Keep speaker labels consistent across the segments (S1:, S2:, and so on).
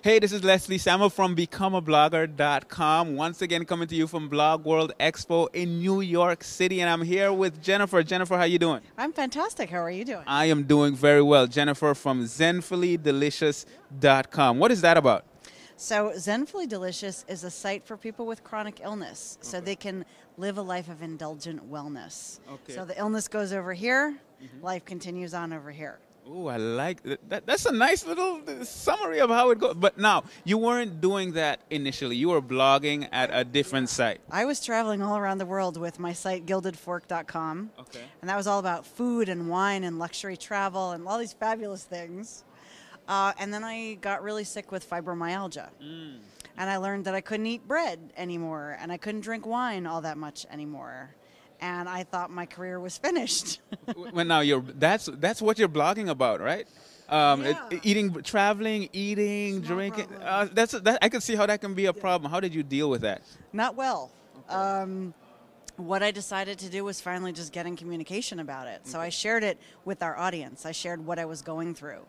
S1: Hey, this is Leslie Samuel from BecomeAblogger.com. Once again, coming to you from Blog World Expo in New York City, and I'm here with Jennifer. Jennifer, how you doing?
S2: I'm fantastic. How are you doing?
S1: I am doing very well. Jennifer from ZenfullyDelicious.com. What is that about?
S2: So Zenfully Delicious is a site for people with chronic illness, so they can live a life of indulgent wellness.
S1: Okay.
S2: So the illness goes over here, life continues on over here.
S1: Oh, I like that. That's a nice little summary of how it goes. But now, you weren't doing that initially. You were blogging at a different site.
S2: I was traveling all around the world with my site gildedfork.com,
S1: Okay.
S2: and that was all about food and wine and luxury travel and all these fabulous things. And then I got really sick with fibromyalgia. And I learned that I couldn't eat bread anymore, and I couldn't drink wine all that much anymore. And I thought my career was finished.
S1: Well, now that's what you're blogging about, right? Eating, traveling, eating,
S2: No
S1: drinking.
S2: problem.
S1: I can see how that can be a problem. How did you deal with that?
S2: Not well. What I decided to do was finally just get in communication about it. So I shared it with our audience. I shared what I was going through.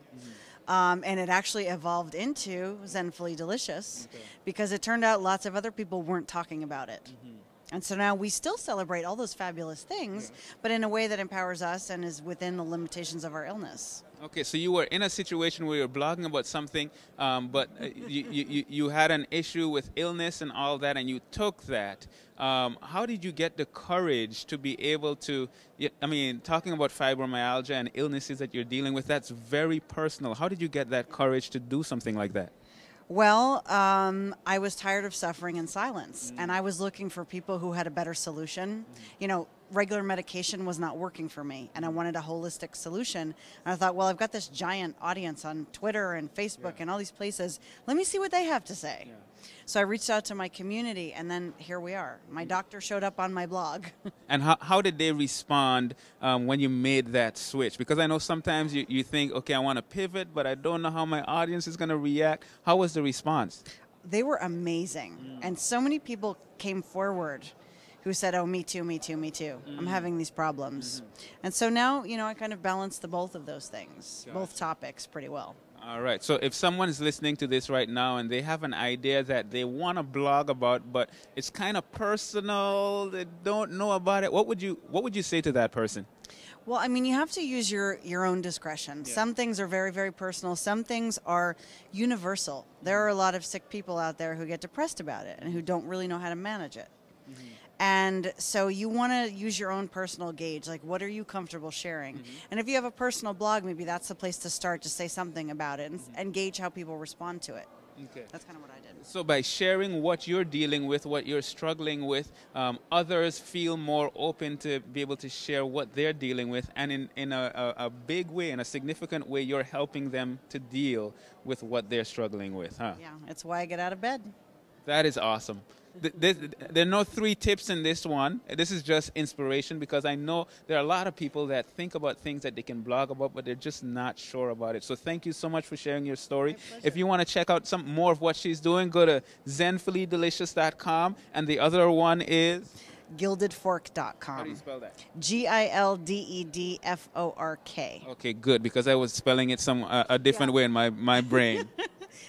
S2: And it actually evolved into Zenfully Delicious because it turned out lots of other people weren't talking about it. And so now we still celebrate all those fabulous things, but in a way that empowers us and is within the limitations of our illness.
S1: Okay, so you were in a situation where you're blogging about something, but you had an issue with illness and all that, and you took that. How did you get the courage to be able to, I mean, talking about fibromyalgia and illnesses that you're dealing with, that's very personal. How did you get that courage to do something like that?
S2: Well, I was tired of suffering in silence, and I was looking for people who had a better solution. You know, regular medication was not working for me, and I wanted a holistic solution. And I thought, well, I've got this giant audience on Twitter and Facebook and all these places. Let me see what they have to say. So I reached out to my community, and then here we are. My doctor showed up on my blog.
S1: And how did they respond when you made that switch? Because I know sometimes you think, okay, I want to pivot, but I don't know how my audience is going to react. How was the response?
S2: They were amazing. And so many people came forward who said, oh, me too, me too, me too. I'm having these problems. And so now, you know, I kind of balance the both of those things, both topics pretty well.
S1: All right. So if someone is listening to this right now and they have an idea that they want to blog about, but it's kind of personal, they don't know about it, what would you say to that person?
S2: Well, I mean, you have to use your own discretion. Some things are very, very personal. Some things are universal. There are a lot of sick people out there who get depressed about it and who don't really know how to manage it. And so you want to use your own personal gauge, like what are you comfortable sharing? And if you have a personal blog, maybe that's the place to start to say something about it and gauge how people respond to it.
S1: Okay.
S2: That's kind of what I did.
S1: So by sharing what you're dealing with, what you're struggling with, others feel more open to be able to share what they're dealing with. And in a big way, in a significant way, you're helping them to deal with what they're struggling with, huh?
S2: Yeah, it's why I get out of bed.
S1: That is awesome. There are no 3 tips in this one. This is just inspiration because I know there are a lot of people that think about things that they can blog about, but they're just not sure about it. So thank you so much for sharing your story. If you want to check out some more of what she's doing, go to ZenfullyDelicious.com, and the other one is
S2: Gildedfork.com.
S1: How do you spell that?
S2: Gildedfork.
S1: Okay, good, because I was spelling it a different way in my brain.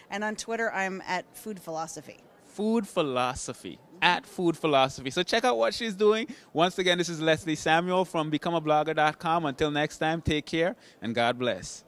S2: And on Twitter, I'm at Food Philosophy.
S1: Food Philosophy, at Food Philosophy. So check out what she's doing. Once again, this is Leslie Samuel from BecomeAblogger.com. Until next time, take care and God bless.